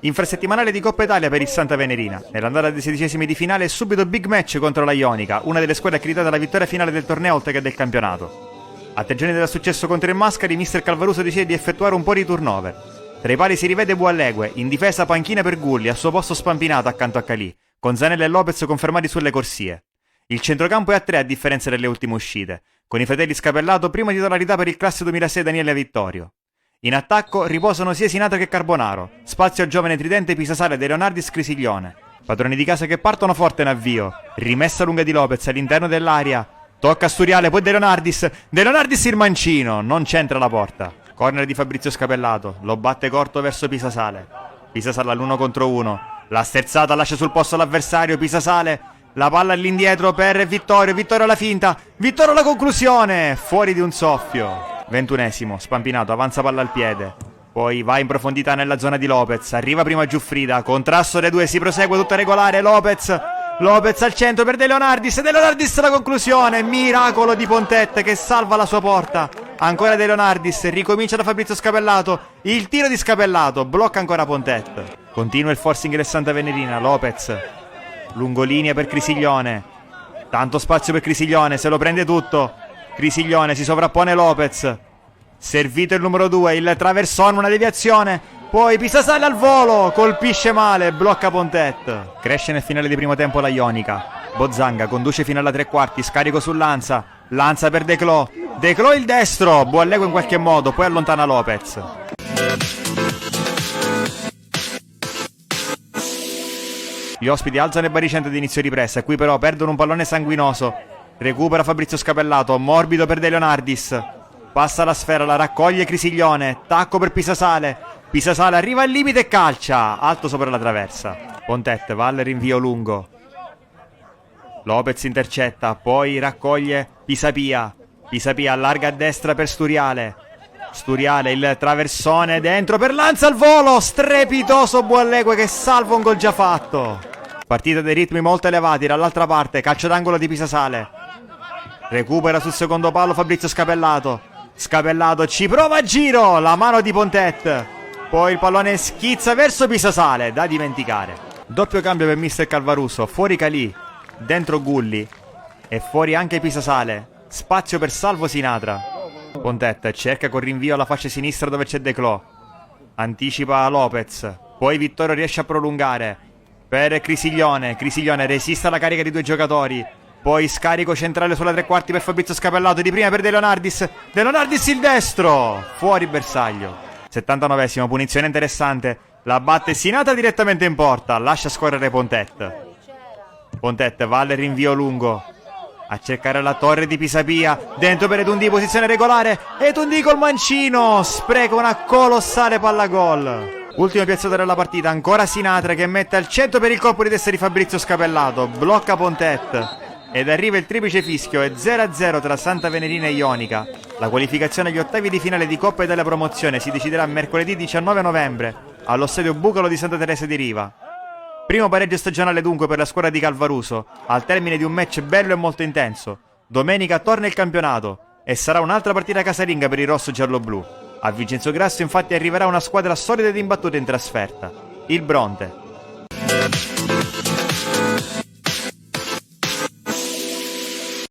Infrasettimanale di Coppa Italia per il Santa Venerina. Nell'andata dei 16esimi di finale è subito big match contro la Ionica, una delle squadre accreditate alla vittoria finale del torneo oltre che del campionato. A 3 giorni dal successo contro il Mascari, mister Calvaruso decide di effettuare un po' di turnover. Tra i pali si rivede Buallegue, in difesa panchina per Gulli, al suo posto Spampinato accanto a Calì, con Zanella e Lopez confermati sulle corsie. Il centrocampo è a 3 a differenza delle ultime uscite, con i fratelli Scapellato prima titolarità per il classe 2006 Daniele Vittorio. In attacco riposano sia Sinatra che Carbonaro, spazio al giovane tridente Pisasale De Leonardis Crisiglione. Padroni di casa che partono forte in avvio, rimessa lunga di Lopez all'interno dell'area, tocca a Sturiale, poi De Leonardis il mancino, non c'entra la porta. Corner di Fabrizio Scapellato, lo batte corto verso Pisasale. Pisasale all'1 contro 1, la sterzata lascia sul posto l'avversario, Pisasale, la palla all'indietro per Vittorio, Vittorio alla finta, Vittorio alla conclusione, fuori di un soffio. 21esimo, Spampinato avanza palla al piede, poi va in profondità nella zona di Lopez, arriva prima Giuffrida, contrasto dei due, si prosegue tutta regolare, Lopez al centro per De Leonardis la conclusione, miracolo di Pontet che salva la sua porta, ancora De Leonardis, ricomincia da Fabrizio Scapellato, il tiro di Scapellato, blocca ancora Pontet, continua il forcing del Santa Venerina, Lopez, lungolinea per Crisiglione, tanto spazio per Crisiglione, se lo prende tutto, Crisiglione si sovrappone Lopez, servito il numero 2, il traversone, una deviazione, poi Pisasale al volo, colpisce male, blocca Pontet. Cresce nel finale di primo tempo la Ionica, Bozzanga conduce fino alla 3/4, scarico su Lanza per De Clo il destro, Buallego in qualche modo, poi allontana Lopez. Gli ospiti alzano e baricentro di inizio ripresa, qui però perdono un pallone sanguinoso. Recupera Fabrizio Scapellato, morbido per De Leonardis. Passa la sfera, la raccoglie Crisiglione, tacco per Pisasale arriva al limite e calcia, alto sopra la traversa. Pontet va al rinvio lungo. Lopez intercetta, poi raccoglie Pisapia allarga a destra per Sturiale, il traversone dentro per Lanza al volo, strepitoso Buallegue che salva un gol già fatto. Partita dei ritmi molto elevati, dall'altra parte calcio d'angolo di Pisasale, recupera sul secondo palo Fabrizio Scapellato ci prova a giro, la mano di Pontet, poi il pallone schizza verso Pisasale, da dimenticare. Doppio cambio per mister Calvaruso, fuori Calì, dentro Gulli e fuori anche Pisasale, spazio per Salvo Sinatra. Pontet cerca col rinvio alla fascia sinistra dove c'è De Clo, anticipa Lopez, poi Vittorio riesce a prolungare per Crisiglione resiste alla carica di due giocatori, poi scarico centrale sulla 3/4 per Fabrizio Scapellato, di prima per De Leonardis il destro, fuori bersaglio. 79esimo, punizione interessante, la batte Sinatra direttamente in porta, lascia scorrere Pontet va al rinvio lungo a cercare la torre di Pisapia, dentro per Etundi, posizione regolare, Etundi col mancino, spreca una colossale palla gol. Ultimo piazzatore della partita, ancora Sinatra che mette al centro per il colpo di testa di Fabrizio Scapellato, blocca Pontet ed arriva il triplice fischio, è 0-0 tra Santa Venerina e Ionica. La qualificazione agli ottavi di finale di Coppa Italia Promozione si deciderà mercoledì 19 novembre allo stadio Bucalo di Santa Teresa di Riva. Primo pareggio stagionale dunque per la squadra di Calvaruso, al termine di un match bello e molto intenso. Domenica torna il campionato e sarà un'altra partita casalinga per il rosso giallo-blu. A Vincenzo Grasso infatti arriverà una squadra solida ed imbattuta in trasferta, il Bronte.